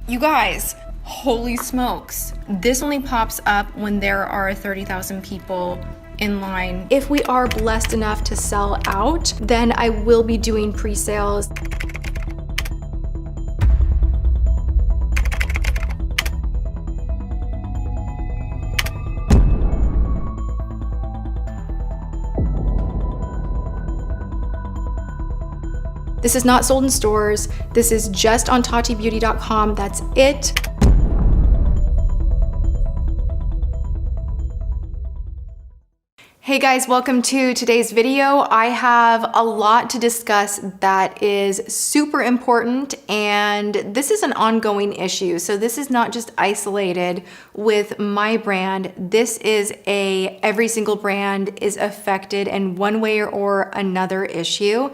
You guys, holy smokes. This only pops up when there are 30,000 people in line. If we are blessed enough to sell out, then I will be doing pre-sales. This is not sold in stores. This is just on tatibeauty.com. That's it. Hey guys, welcome to today's video. I have a lot to discuss that is super important, and this is an ongoing issue. So this is not just isolated with my brand. This is every single brand is affected in one way or another issue.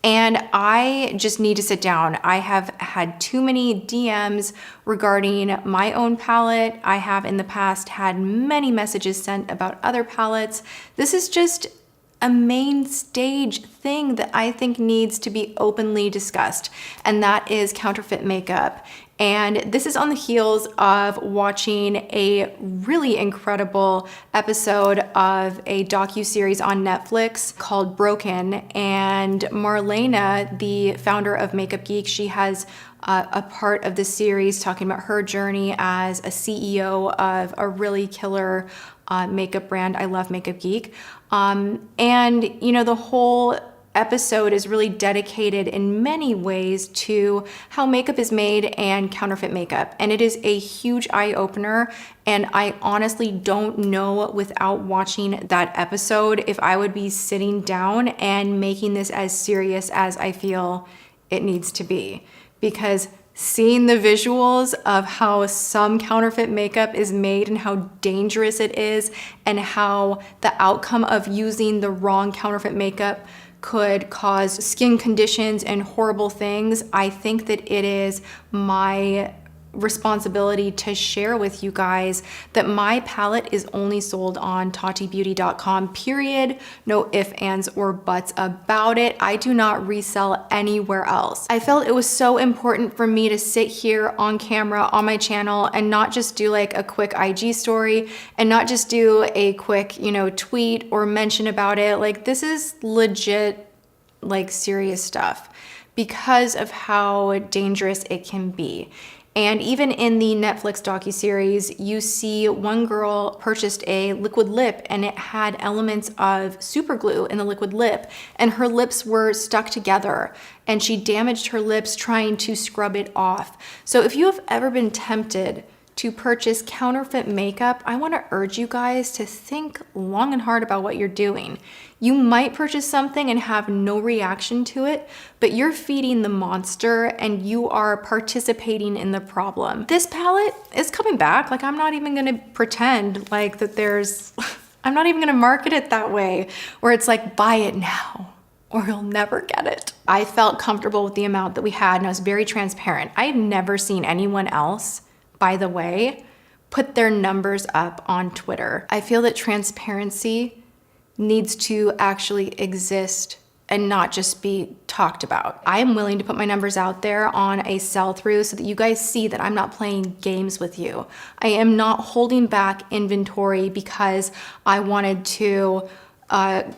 And I just need to sit down. I have had too many DMs regarding my own palette. I have in the past had many messages sent about other palettes. This is just a main stage thing that I think needs to be openly discussed, and that is counterfeit makeup. And this is on the heels of watching a really incredible episode of a docu-series on Netflix called Broken. And Marlena, the founder of Makeup Geek, she has a part of the series talking about her journey as a CEO of a really killer makeup brand. I love Makeup Geek. And you know, the whole episode is really dedicated in many ways to how makeup is made and counterfeit makeup. And it is a huge eye-opener. And I honestly don't know without watching that episode if I would be sitting down and making this as serious as I feel it needs to be. Because seeing the visuals of how some counterfeit makeup is made and how dangerous it is, and how the outcome of using the wrong counterfeit makeup could cause skin conditions and horrible things, I think that it is my responsibility to share with you guys that my palette is only sold on tatibeauty.com, period. No ifs, ands, or buts about it. I do not resell anywhere else. I felt it was so important for me to sit here on camera on my channel and not just do like a quick IG story and not just do a quick, tweet or mention about it. Like, this is legit, like, serious stuff because of how dangerous it can be. And even in the Netflix docuseries, you see one girl purchased a liquid lip and it had elements of super glue in the liquid lip, and her lips were stuck together and she damaged her lips trying to scrub it off. So if you have ever been tempted to purchase counterfeit makeup, I want to urge you guys to think long and hard about what you're doing. You might purchase something and have no reaction to it, but you're feeding the monster and you are participating in the problem. This palette is coming back. Like, I'm not even going to pretend like that I'm not even going to market it that way, where it's like, buy it now or you'll never get it. I felt comfortable with the amount that we had and I was very transparent. I've never seen anyone else, by the way, put their numbers up on Twitter. I feel that transparency needs to actually exist and not just be talked about. I am willing to put my numbers out there on a sell-through so that you guys see that I'm not playing games with you. I am not holding back inventory because I wanted to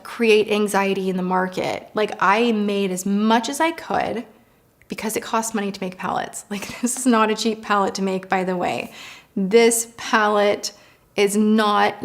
create anxiety in the market. Like, I made as much as I could because it costs money to make palettes. Like, this is not a cheap palette to make, by the way. This palette is not,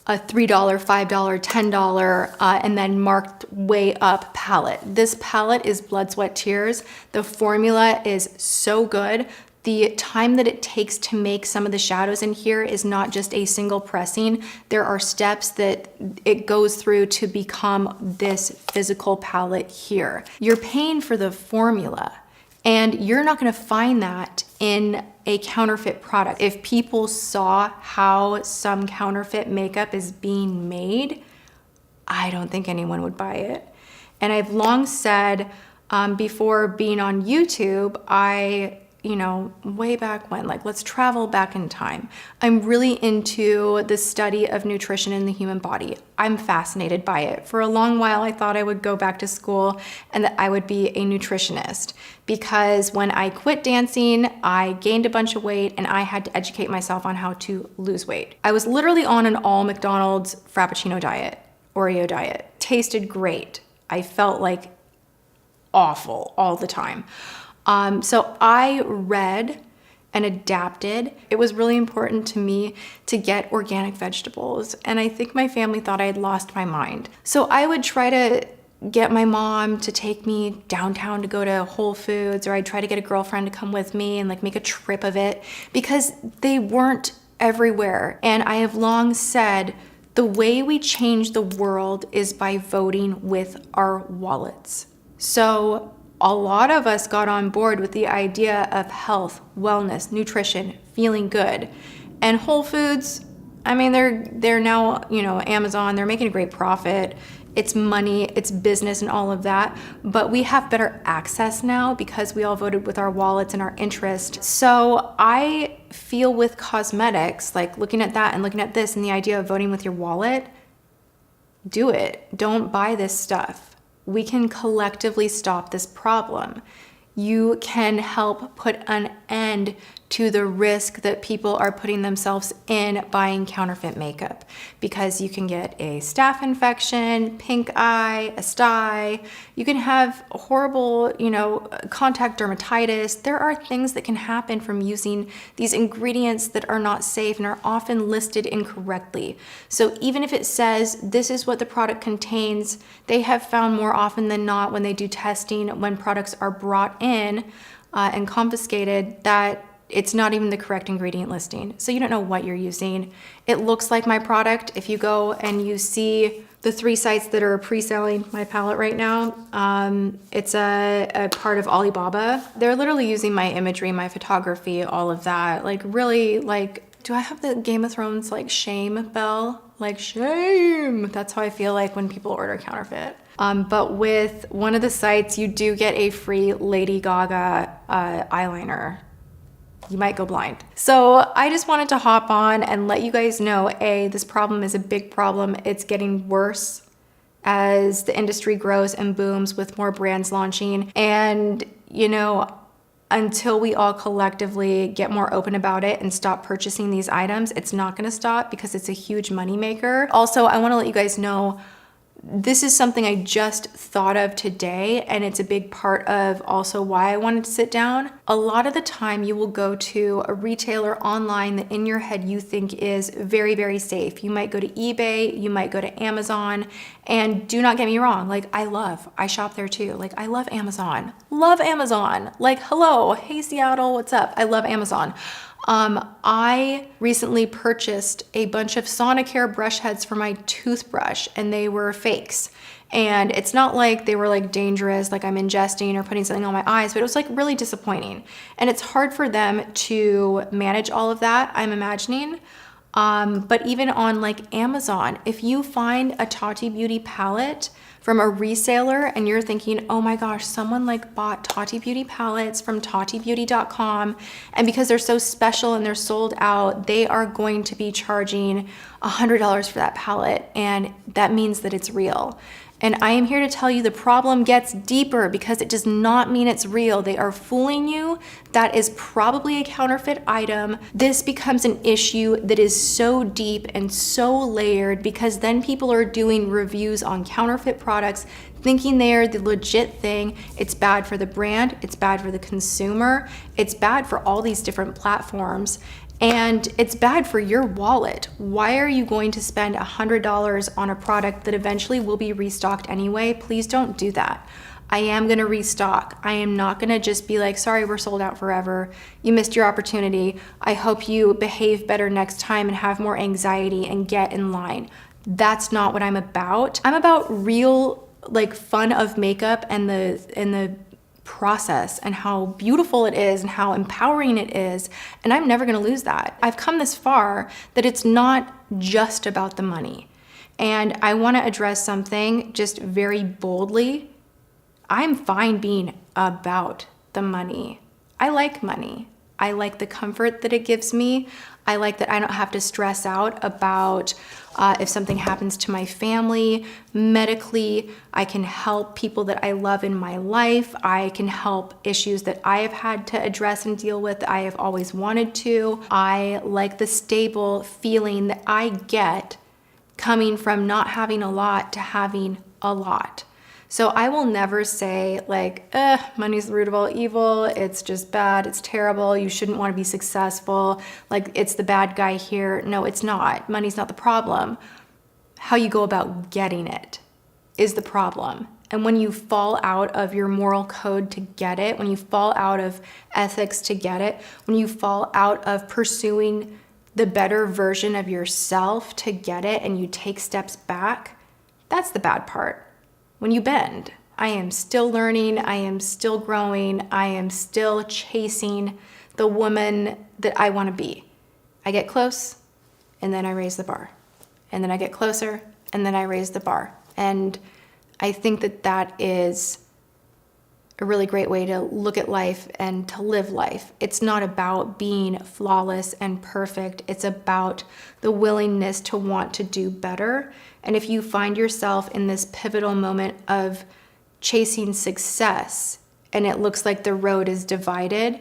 a $3, $5, $10, and then marked way up palette. This palette is blood, sweat, tears. The formula is so good. The time that it takes to make some of the shadows in here is not just a single pressing. There are steps that it goes through to become this physical palette here. You're paying for the formula, and you're not gonna find that in a counterfeit product. If people saw how some counterfeit makeup is being made, I don't think anyone would buy it. And I've long said, before being on YouTube, I way back when, like let's travel back in time. I'm really into the study of nutrition in the human body. I'm fascinated by it. For a long while, I thought I would go back to school and that I would be a nutritionist, because when I quit dancing, I gained a bunch of weight and I had to educate myself on how to lose weight. I was literally on an all McDonald's Frappuccino diet, Oreo diet. Tasted great. I felt like awful all the time. So I read and adapted. It was really important to me to get organic vegetables. And I think my family thought I had lost my mind. So I would try to get my mom to take me downtown to go to Whole Foods, or I'd try to get a girlfriend to come with me and like make a trip of it, because they weren't everywhere. And I have long said the way we change the world is by voting with our wallets. So a lot of us got on board with the idea of health, wellness, nutrition, feeling good. And Whole Foods, I mean, they're now, Amazon, they're making a great profit. It's money, it's business and all of that. But we have better access now because we all voted with our wallets and our interest. So I feel with cosmetics, like looking at that and looking at this and the idea of voting with your wallet, do it. Don't buy this stuff. We can collectively stop this problem. You can help put an end to the risk that people are putting themselves in buying counterfeit makeup, because you can get a staph infection, pink eye, a sty. You can have horrible, contact dermatitis. There are things that can happen from using these ingredients that are not safe and are often listed incorrectly. So even if it says this is what the product contains, they have found more often than not when they do testing, when products are brought in and confiscated, that it's not even the correct ingredient listing. So you don't know what you're using. It looks like my product. If you go and you see the 3 sites that are pre-selling my palette right now, it's a part of Alibaba. They're literally using my imagery, my photography, all of that. Like really, like, do I have the Game of Thrones like shame bell? Like shame. That's how I feel like when people order counterfeit. But with one of the sites, you do get a free Lady Gaga eyeliner. You might go blind. So I just wanted to hop on and let you guys know, this problem is a big problem. It's getting worse as the industry grows and booms with more brands launching. And, until we all collectively get more open about it and stop purchasing these items, it's not gonna stop, because it's a huge moneymaker. Also, I wanna let you guys know, this is something I just thought of today, and it's a big part of also why I wanted to sit down. A lot of the time you will go to a retailer online that in your head you think is very, very safe. You might go to eBay, you might go to Amazon, and do not get me wrong, like I shop there too. Like I love Amazon. Like hello, hey Seattle, what's up? I love Amazon. I recently purchased a bunch of Sonicare brush heads for my toothbrush, and they were fakes. And it's not like they were like dangerous, like I'm ingesting or putting something on my eyes, but it was like really disappointing. And it's hard for them to manage all of that, I'm imagining. But even on like Amazon, if you find a Tati Beauty palette from a reseller and you're thinking, oh my gosh, someone like bought Tati Beauty palettes from tatibeauty.com, and because they're so special and they're sold out, they are going to be charging $100 for that palette, and that means that it's real. And I am here to tell you the problem gets deeper, because it does not mean it's real. They are fooling you. That is probably a counterfeit item. This becomes an issue that is so deep and so layered, because then people are doing reviews on counterfeit products thinking they are the legit thing. It's bad for the brand. It's bad for the consumer. It's bad for all these different platforms. And it's bad for your wallet. Why are you going to spend $100 on a product that eventually will be restocked anyway? Please don't do that. I am gonna restock. I am not gonna just be like, sorry, we're sold out forever. You missed your opportunity. I hope you behave better next time and have more anxiety and get in line. That's not what I'm about. I'm about real like fun of makeup and the process and how beautiful it is and how empowering it is, and I'm never going to lose that. I've come this far that it's not just about the money. And I want to address something just very boldly. I'm fine being about the money. I like money. I like the comfort that it gives me. I like that I don't have to stress out about if something happens to my family. Medically, I can help people that I love in my life. I can help issues that I have had to address and deal with that I have always wanted to. I like the stable feeling that I get coming from not having a lot to having a lot. So I will never say like, money's the root of all evil. It's just bad. It's terrible. You shouldn't want to be successful. Like it's the bad guy here. No, it's not. Money's not the problem. How you go about getting it is the problem. And when you fall out of your moral code to get it, when you fall out of ethics to get it, when you fall out of pursuing the better version of yourself to get it and you take steps back, that's the bad part. When you bend, I am still learning, I am still growing, I am still chasing the woman that I want to be. I get close, and then I raise the bar. And then I get closer, and then I raise the bar. And I think that that is a really great way to look at life and to live life. It's not about being flawless and perfect. It's about the willingness to want to do better. And if you find yourself in this pivotal moment of chasing success and it looks like the road is divided,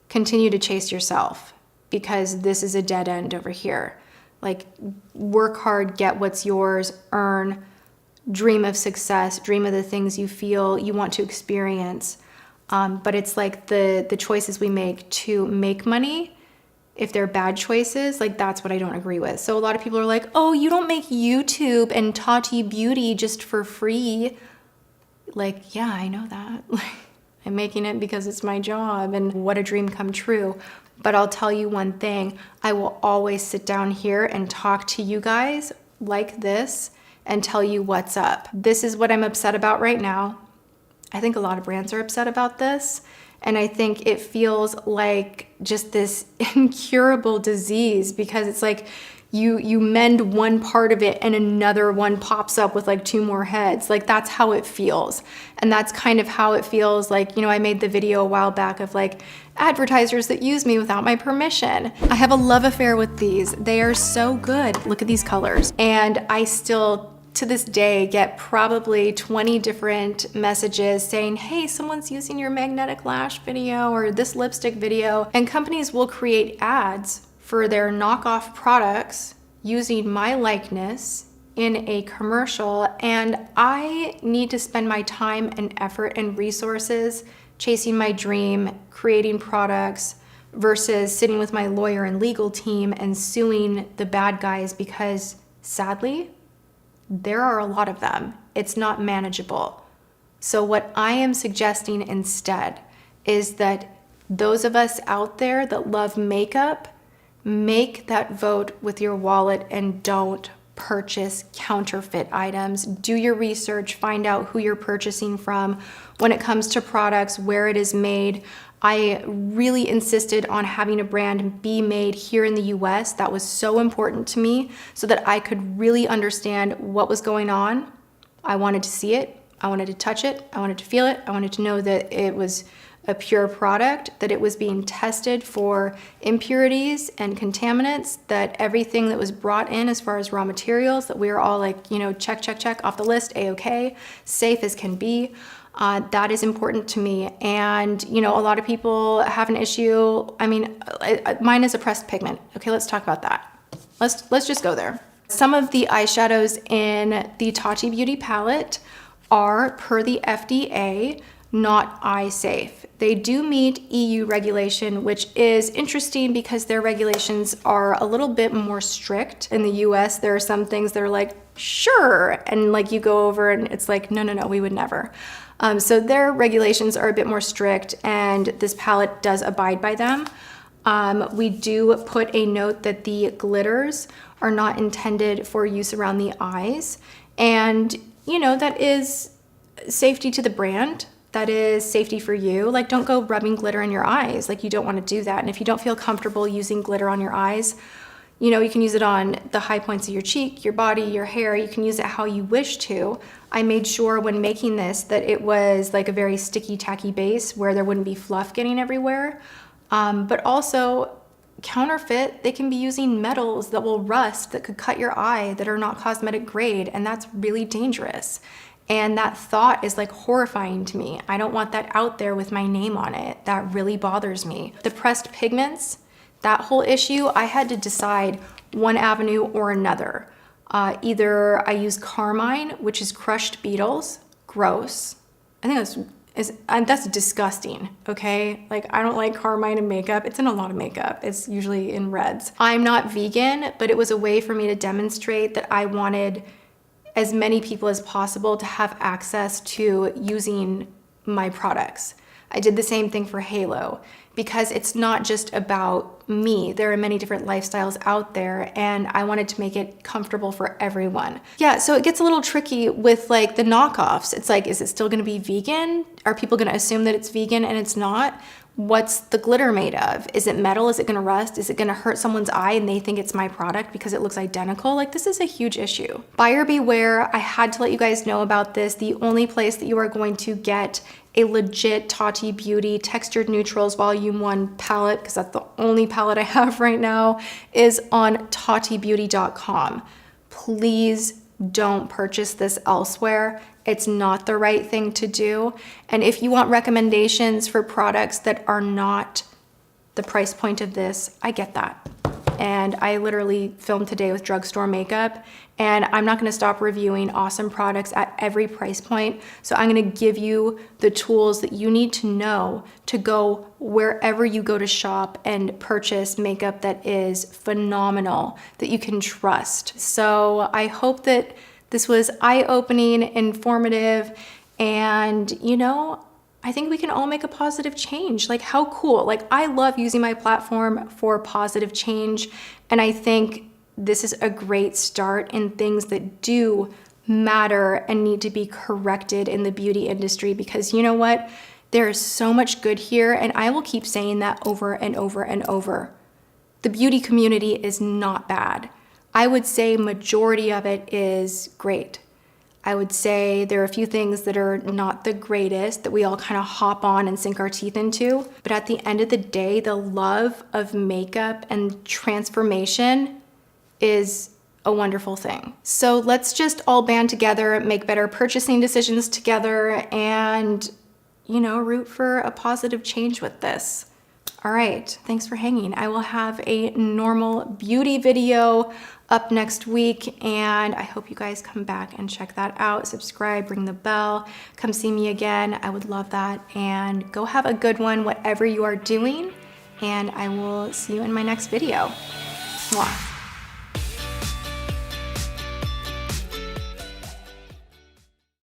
continue to chase yourself, because this is a dead end over here. Like, work hard, get what's yours, earn, dream of success, dream of the things you feel you want to experience. But it's like the choices we make to make money, if they're bad choices, like that's what I don't agree with. So a lot of people are like, oh, you don't make YouTube and Tati Beauty just for free. Like, yeah, I know that. I'm making it because it's my job, and what a dream come true. But I'll tell you one thing, I will always sit down here and talk to you guys like this and tell you what's up. This is what I'm upset about right now. I think a lot of brands are upset about this. And I think it feels like just this incurable disease, because it's like you mend one part of it and another one pops up with like two more heads. Like that's how it feels. And that's kind of how it feels like, you know, I made the video a while back of like advertisers that use me without my permission. I have a love affair with these. They are so good. Look at these colors. And I still, to this day, get probably 20 different messages saying, hey, someone's using your magnetic lash video or this lipstick video. And companies will create ads for their knockoff products using my likeness in a commercial. And I need to spend my time and effort and resources chasing my dream, creating products, versus sitting with my lawyer and legal team and suing the bad guys, because sadly, there are a lot of them. It's not manageable. So what I am suggesting instead is that those of us out there that love makeup, make that vote with your wallet and don't purchase counterfeit items. Do your research, find out who you're purchasing from. When it comes to products, where it is made, I really insisted on having a brand be made here in the US. That was so important to me so that I could really understand what was going on. I wanted to see it. I wanted to touch it. I wanted to feel it. I wanted to know that it was a pure product, that it was being tested for impurities and contaminants, that everything that was brought in as far as raw materials, that we were all like, you know, check, check, check off the list, A-okay, safe as can be. That is important to me. And, you know, a lot of people have an issue. I mean, mine is a pressed pigment. Okay, let's talk about that. Let's just go there. Some of the eyeshadows in the Tati Beauty palette are, per the FDA, not eye safe. They do meet EU regulation, which is interesting because their regulations are a little bit more strict. In the US, there are some things that are like, sure, and like you go over and it's like, no, we would never. So their regulations are a bit more strict, and this palette does abide by them. We do put a note that the glitters are not intended for use around the eyes. And, you know, that is safety to the brand. That is safety for you. Like, don't go rubbing glitter in your eyes. Like, you don't want to do that. And if you don't feel comfortable using glitter on your eyes, You know, you can use it on the high points of your cheek, your body, your hair. You can use it how you wish to. I made sure when making this that it was like a very sticky, tacky base where there wouldn't be fluff getting everywhere. But also counterfeit, they can be using metals that will rust, that could cut your eye, that are not cosmetic grade, and that's really dangerous. And that thought is like horrifying to me. I don't want that out there with my name on it. That really bothers me. The pressed pigments, that whole issue, I had to decide one avenue or another. Either I use carmine, which is crushed beetles, gross. I think that's disgusting, okay? Like, I don't like carmine in makeup. It's in a lot of makeup. It's usually in reds. I'm not vegan, but it was a way for me to demonstrate that I wanted as many people as possible to have access to using my products. I did the same thing for Halo because it's not just about me. There are many different lifestyles out there and I wanted to make it comfortable for everyone. Yeah, so it gets a little tricky with like the knockoffs. It's like, is it still gonna be vegan? Are people gonna assume that it's vegan and it's not? What's the glitter made of? Is it metal? Is it gonna rust? Is it gonna hurt someone's eye and they think it's my product because it looks identical? Like, this is a huge issue. Buyer beware. I had to let you guys know about this. The only place that you are going to get a legit Tati Beauty Textured Neutrals Volume 1 palette, because that's the only palette I have right now, is on tatibeauty.com. Please don't purchase this elsewhere. It's not the right thing to do. And if you want recommendations for products that are not the price point of this, I get that. And I literally filmed today with drugstore makeup, and I'm not gonna stop reviewing awesome products at every price point. So I'm gonna give you the tools that you need to know to go wherever you go to shop and purchase makeup that is phenomenal, that you can trust. So I hope that this was eye-opening, informative, and you know, I think we can all make a positive change. Like, how cool. Like, I love using my platform for positive change, and I think this is a great start in things that do matter and need to be corrected in the beauty industry, because you know what? There is so much good here, and I will keep saying that over and over and over. The beauty community is not bad. I would say majority of it is great. I would say there are a few things that are not the greatest that we all kind of hop on and sink our teeth into. But at the end of the day, the love of makeup and transformation is a wonderful thing. So let's just all band together, make better purchasing decisions together, and, you know, root for a positive change with this. All right, thanks for hanging. I will have a normal beauty video up next week, and I hope you guys come back and check that out. Subscribe, ring the bell, come see me again. I would love that. And go have a good one, whatever you are doing, and I will see you in my next video. Mwah.